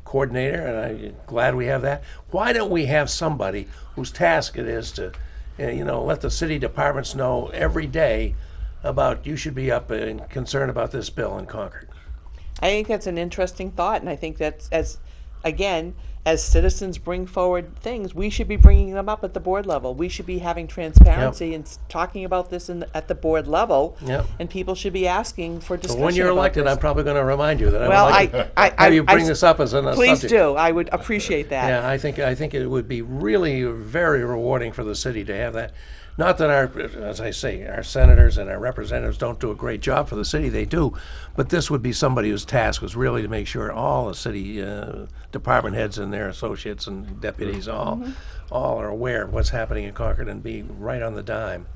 coordinator, and I'm glad we have that. Why don't we have somebody whose task it is to, you know, let the city departments know every day about you should be up and concerned about this bill in Concord? I think that's an interesting thought, and I think that's, as citizens bring forward things, we should be bringing them up at the board level. We should be having transparency and talking about this at the board level, Yep. and people should be asking for So discussion when you're about elected, this. I'm probably going to remind you that Well, I would like to have you bring this up as a Please subject. do. I would appreciate that. Yeah, I think it would be really very rewarding for the city to have that. Not that as I say, our senators and our representatives don't do a great job for the city, they do, but this would be somebody whose task was really to make sure all the city department heads and their associates and deputies all are aware of what's happening in Concord and be right on the dime.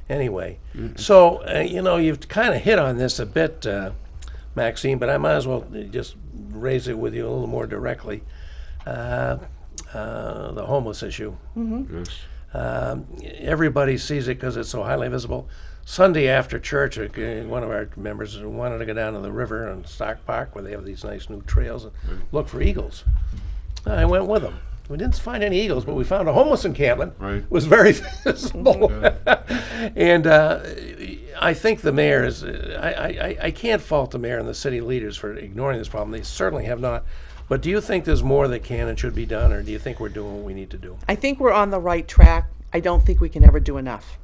Anyway, so, you know, you've kind of hit on this a bit, Maxine, but I might as well just raise it with you a little more directly. The homeless issue. Yes. Everybody sees it because it's so highly visible. Sunday after church, one of our members wanted to go down to the river in Stock Park where they have these nice new trails and look for eagles. I went with them. We didn't find any eagles, but we found a homeless encampment. Right. It was very visible. And I think the mayor is, I can't fault the mayor and the city leaders for ignoring this problem. They certainly have not. But do you think there's more that can and should be done, or do you think we're doing what we need to do? I think we're on the right track. I don't think we can ever do enough.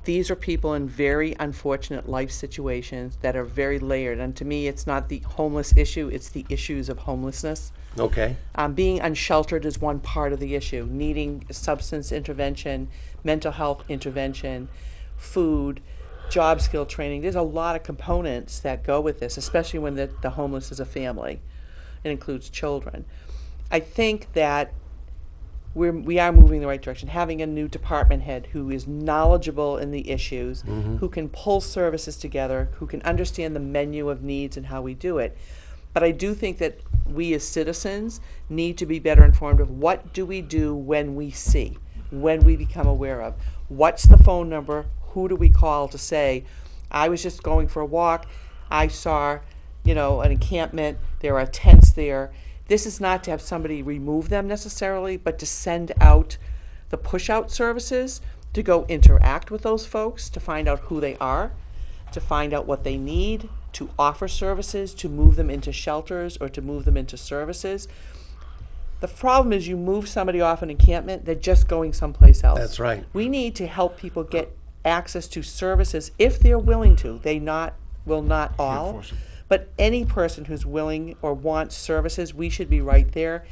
These are people in very unfortunate life situations that are very layered. And to me, it's not the homeless issue, it's the issues of homelessness. Okay. Being unsheltered is one part of the issue. Needing substance intervention, mental health intervention, food, job skill training. There's a lot of components that go with this, especially when the homeless is a family. It includes children. I think that we are moving in the right direction. Having a new department head who is knowledgeable in the issues, who can pull services together, who can understand the menu of needs and how we do it. But I do think that we as citizens need to be better informed of what do we do when we see, when we become aware of. What's the phone number? Who do we call to say, I was just going for a walk, I saw, you know, an encampment, there are tents there. This is not to have somebody remove them necessarily, but to send out the push-out services to go interact with those folks, to find out who they are, to find out what they need, to offer services, to move them into shelters or to move them into services. The problem is you move somebody off an encampment, they're just going someplace else. That's right. We need to help people get access to services if they're willing to. They will not all. force 'em. But any person who's willing or wants services, we should be right there.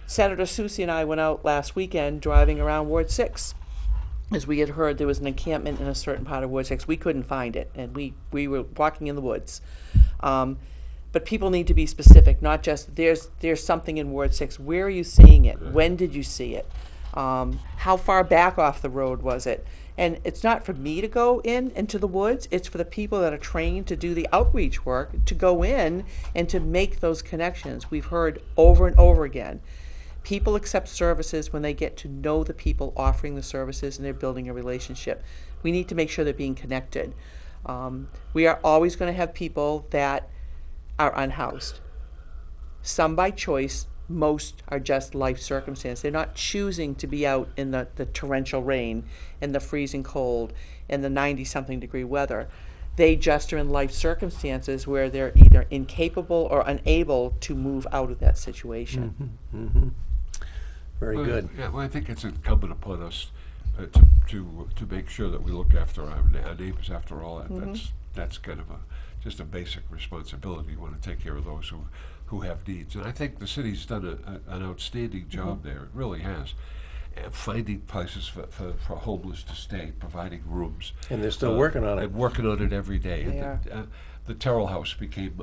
Senator Susie and I went out last weekend driving around Ward 6. As we had heard, there was an encampment in a certain part of Ward 6. We couldn't find it, and we were walking in the woods. But people need to be specific, not just there's something in Ward 6. Where are you seeing it? When did you see it? How far back off the road was it? And it's not for me to go into the woods. It's for the people that are trained to do the outreach work to go in and to make those connections. We've heard over and over again. People accept services when they get to know the people offering the services and they're building a relationship. We need to make sure they're being connected. We are always going to have people that are unhoused. Some by choice, most are just life circumstance. They're not choosing to be out in the torrential rain, in the freezing cold, in the 90-something degree weather. They just are in life circumstances where they're either incapable or unable to move out of that situation. Very Well, good. Yeah, well, I think it's incumbent upon us to make sure that we look after our neighbors. After all, that's kind of just a basic responsibility. We want to take care of those who have needs, and I think the city's done an outstanding job there. It really has. Finding places for homeless to stay, providing rooms. And they're still working on it. And working on it every day. They And the Terrell House became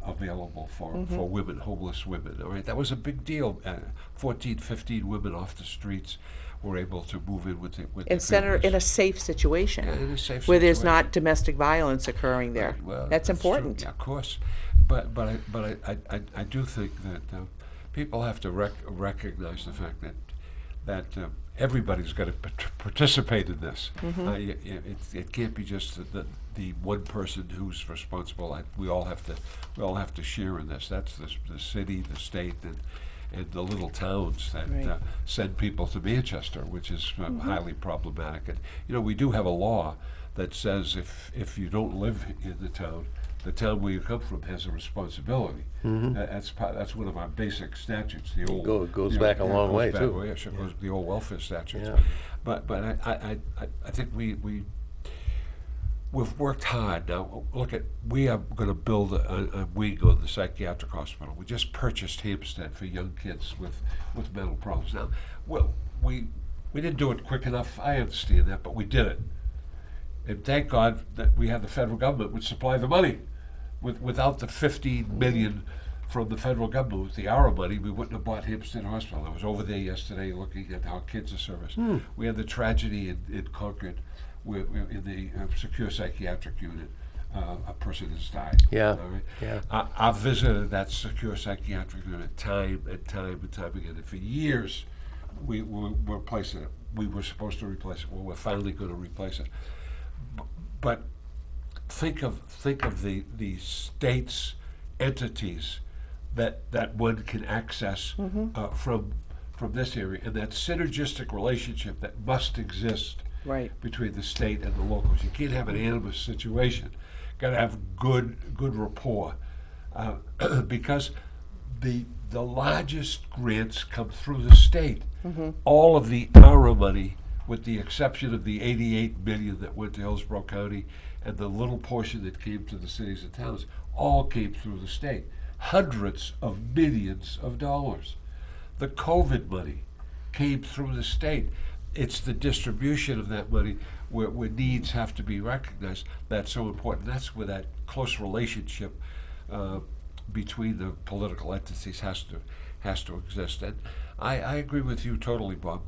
available for women, homeless women. All right, that was a big deal. 14, 15 women off the streets were able to move in with their And Senator, families. in a safe situation, Yeah, in a safe where there's situation. not domestic violence occurring there. Right, well, that's true. important. Yeah, of course, but I do think that people have to recognize the fact that everybody's got to participate in this. It can't be just the one person who's responsible. We all have to share in this. That's the city, the state, and the little towns that Right. send people to Manchester, which is highly problematic. And we do have a law that says if you don't live in the town where you come from has a responsibility. That's one of our basic statutes. The old Goes back a long way, too. Yeah, sure, goes the old welfare statutes. Yeah. But I think we've worked hard. Now we are going to build a wing on the psychiatric hospital. We just purchased Hampstead for young kids with mental problems. Now, well, we didn't do it quick enough. I understand that, but we did it. And thank God that we had the federal government would supply the money. Without the $15 million from the federal government, with the ARA money, we wouldn't have bought Hampstead Hospital. I was over there yesterday looking at how kids are serviced. We had the tragedy in Concord, where in the secure psychiatric unit, a person has died. Yeah, All right? yeah. I visited that secure psychiatric unit time and time and time again. And for years, we were replacing it. We were supposed to replace it. Well, we're finally going to replace it. But think of the state's entities that one can access from this area, and that synergistic relationship that must exist Right. between the state and the locals. You can't have an animus situation. Got to have good rapport, because the largest grants come through the state. All of the ARA money, with the exception of the $88 million that went to Hillsborough County and the little portion that came to the cities and towns, all came through the state. Hundreds of millions of dollars. The COVID money came through the state. It's the distribution of that money where needs have to be recognized that's so important. That's where that close relationship between the political entities has to exist. And I agree with you totally, Bob.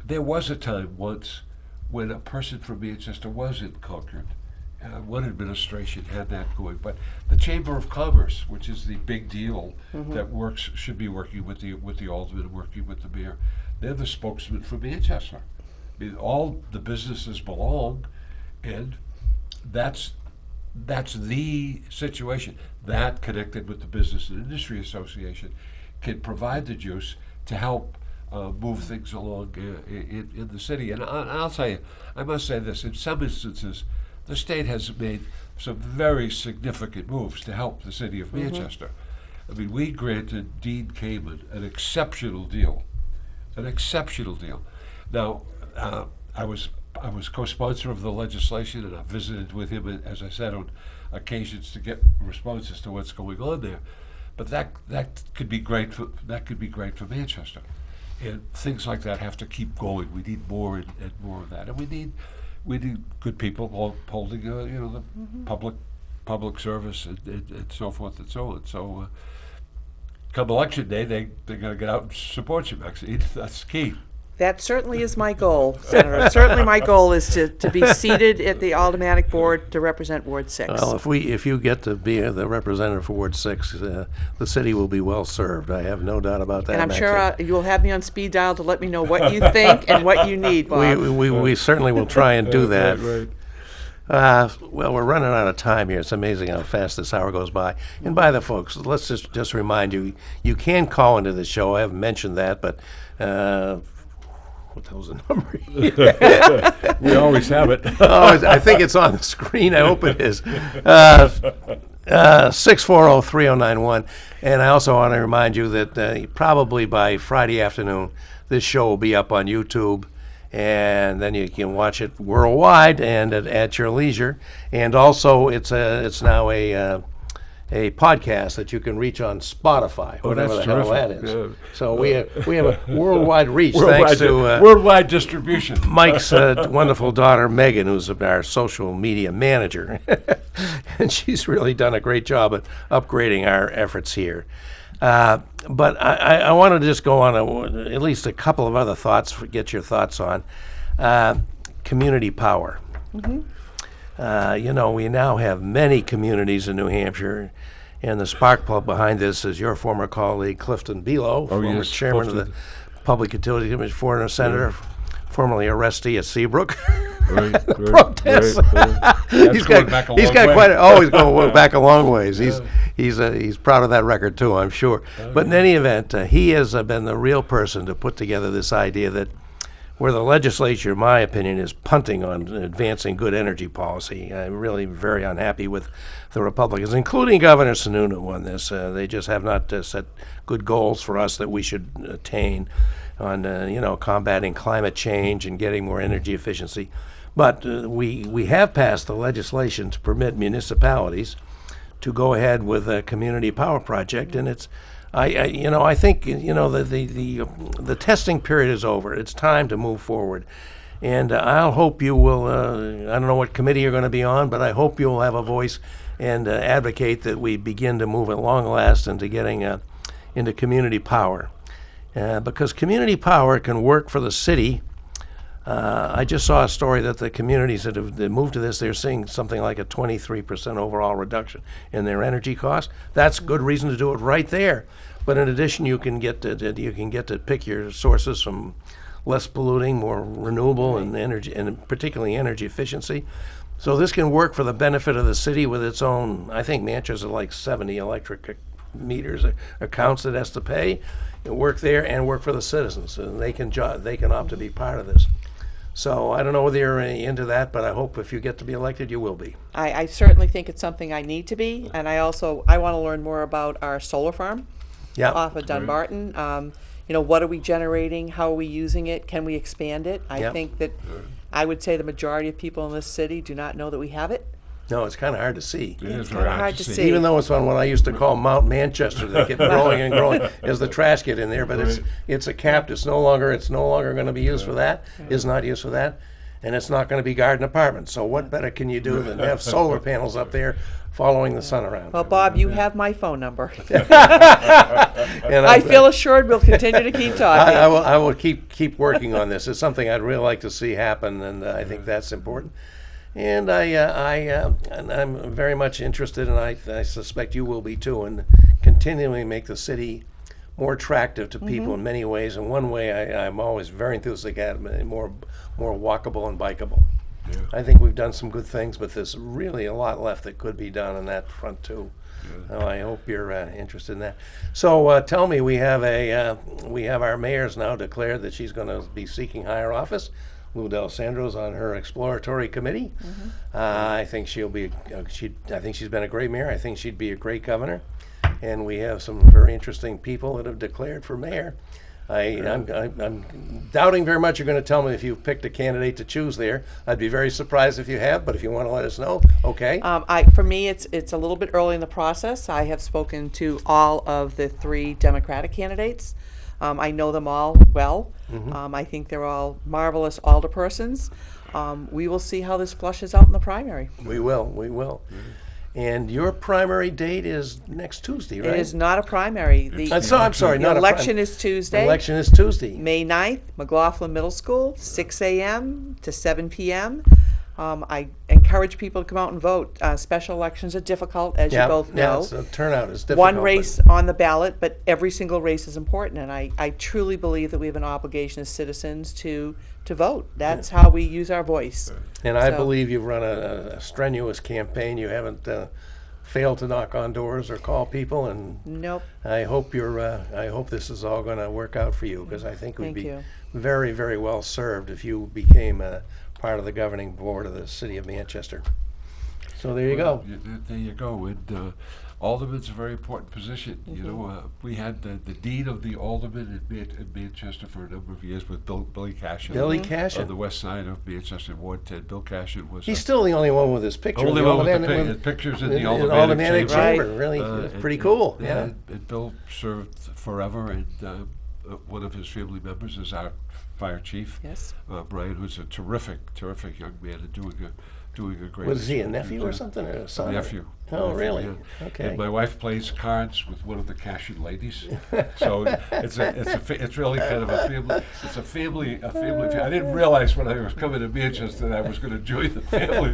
There was a time once when a person from Manchester was in Concord. One administration had that going, but the Chamber of Commerce, which is the big deal that should be working with the alderman, working with the mayor, they're the spokesman for Manchester. I mean, all the businesses belong, and that's the situation. That, connected with the Business and Industry Association, can provide the juice to help move things along in the city. And I'll tell you, I must say this, in some instances, the state has made some very significant moves to help the city of Manchester. I mean, we granted Dean Kamen an exceptional deal. Now, I was co-sponsor of the legislation, and I visited with him, as I said, on occasions to get responses to what's going on there. But that could be great for Manchester. And things like that have to keep going. We need more and more of that, and we need good people holding the public service and so forth and so on. So come election day, they're going to get out and support you, Maxine. That's key. That certainly is my goal, Senator. Certainly my goal is to be seated at the Aldermanic Board to represent Ward 6. Well, if you get to be the representative for Ward 6, the city will be well served. I have no doubt about that. And I'm Maxine. sure you'll have me on speed dial to let me know what you think and what you need, Bob. We certainly will try and do that. Right. Well, we're running out of time here. It's amazing how fast this hour goes by. And by the folks, let's just remind you, you can call into the show. I haven't mentioned that, but what the hell's the number? We always have it. Oh, I think it's on the screen. I hope it is. 640-3091. And I also want to remind you that probably by Friday afternoon, this show will be up on YouTube. And then you can watch it worldwide and at your leisure. And also, it's now a podcast that you can reach on Spotify, whatever the that's hell that terrific. is. Yeah. So we have a worldwide reach Worldwide, thanks to worldwide distribution. Mike's wonderful daughter, Megan, who's our social media manager. And she's really done a great job at upgrading our efforts here. But I want to just go on at least a couple of other thoughts, get your thoughts on. Community power. We now have many communities in New Hampshire, and the spark plug behind this is your former colleague, Clifton Below, former yes, chairman of Clifton. the Public Utility Commission, former senator, formerly arrestee at Seabrook. Right, Protest. That's going back a long he's got way. quite always going back a long ways. He's proud of that record too, I'm sure. But in any event, he has been the real person to put together this idea that where the legislature, in my opinion, is punting on advancing good energy policy. I'm really very unhappy with the Republicans, including Governor Sununu on this. They just have not set good goals for us that we should attain on combating climate change and getting more energy efficiency. But we have passed the legislation to permit municipalities to go ahead with a community power project, and it's I think the testing period is over. It's time to move forward, and I'll hope you will. I don't know what committee you're going to be on, but I hope you'll have a voice and advocate that we begin to move at long last into getting into community power, because community power can work for the city. I just saw a story that the communities that have moved to this, they're seeing something like a 23% overall reduction in their energy costs. That's good reason to do it right there. But in addition, you can get to pick your sources from less polluting, more renewable, and energy, and particularly energy efficiency. So this can work for the benefit of the city with its own. I think Manchester like 70 electric meters accounts it has to pay. It work there and work for the citizens, and they can opt to be part of this. So I don't know whether you're into that, but I hope if you get to be elected, you will be. I certainly think it's something I need to be, and I want to learn more about our solar farm Yeah. off of Dunbarton. What are we generating? How are we using it? Can we expand it? I Yep. think that I would say the majority of people in this city do not know that we have it. No, it's kind of hard to see. It is It's very kinda hard to see. Even though it's on what I used to call Mount Manchester, that kept growing and growing as the trash get in there. But it's a capped. It's no longer going to be used for that. Is not used for that, and it's not going to be garden apartments. So what better can you do than have solar panels up there following the sun around? Well, Bob, you have my phone number. And I feel assured we'll continue to keep talking. I will keep working on this. It's something I'd really like to see happen, and I think that's important. And I'm very much interested, and I suspect you will be too, in continuing to make the city more attractive to people in many ways. And one way I'm always very enthusiastic at it, more walkable and bikeable. Yeah. I think we've done some good things, but there's really a lot left that could be done on that front too. So I hope you're interested in that. So tell me, we have our mayor's now declared that she's going to be seeking higher office. Lou D'Alessandro's on her exploratory committee. I think she'll be. I think she's been a great mayor. I think she'd be a great governor. And we have some very interesting people that have declared for mayor. I'm doubting very much you're going to tell me if you've picked a candidate to choose there. I'd be very surprised if you have, but if you want to let us know, okay. For me, it's a little bit early in the process. I have spoken to all of the 3 Democratic candidates. I know them all well. I think they're all marvelous alderpersons. We will see how this flushes out in the primary. We will. And your primary date is next Tuesday, right? It is not a primary. I'm sorry, The not a election is Tuesday. Election is Tuesday. May 9th, McLaughlin Middle School, 6 a.m. to 7 p.m. I encourage people to come out and vote. Special elections are difficult, as you both know. Yeah, turnout is difficult. One race on the ballot, but every single race is important, and I truly believe that we have an obligation as citizens to vote. That's how we use our voice. And I So- believe you've run a strenuous campaign. You haven't failed to knock on doors or call people, and Nope. I hope I hope this is all going to work out for you, because I think we'd Thank be you. very, very well served if you became a part of the governing board of the city of Manchester. So there you go. There you go. And alderman's a very important position. You know, we had the dean of the alderman in Manchester for a number of years with Billy Cashin. Billy Cashin. On the west side of Manchester, Ward 10. Bill Cashin was He's still the only one with his picture. only in the one with the aldermanic- pictures in the aldermanic aldermanic chamber. Right. Really, it's pretty cool. Yeah. And Bill served forever, and one of his family members is our fire chief. Yes. Brian, who's a terrific young man and doing a great. Was he a nephew or something, or a son? Nephew. Oh, really? Yeah. Okay. And my wife plays cards with one of the Cashin ladies, so it's really kind of a family. It's a family. I didn't realize when I was coming to Manchester that I was going to join the family.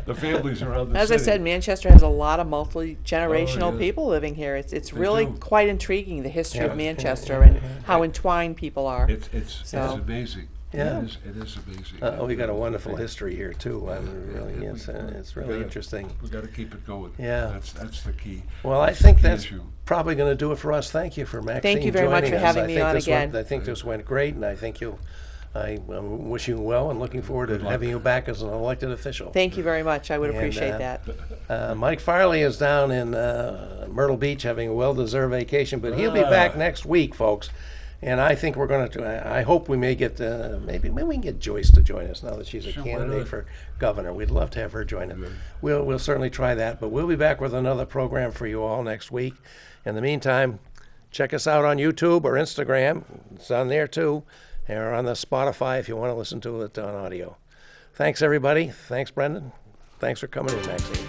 The families around the As city. I said, Manchester has a lot of multi-generational Oh, yeah. people living here. It's They really do. quite intriguing, the history Yeah. of Manchester and how entwined people are. It's So- amazing. Yeah. It is amazing. We got a wonderful history here too. I mean, really, Yeah, it's we really gotta- interesting. We got to keep it going. Yeah. That's the key. Well, I think key that's issue. probably going to do it for us. Thank you for Maxine Thank you very much joining for us. having I me think on this went- again. I think this went great, and I think I'm wishing you well and looking forward to luck. having you back as an elected official. Thank you very much. I would And, appreciate that. Mike Farley is down in Myrtle Beach having a well-deserved vacation, but he'll be back next week, folks. And I think we're going to. I hope we may get maybe we can get Joyce to join us now that she's a Sure, why candidate not? for governor. We'd love to have her join us. We'll certainly try that. But we'll be back with another program for you all next week. In the meantime, check us out on YouTube or Instagram. It's on there too, or on the Spotify if you want to listen to it on audio. Thanks everybody. Thanks Brendan. Thanks for coming in, Maxine.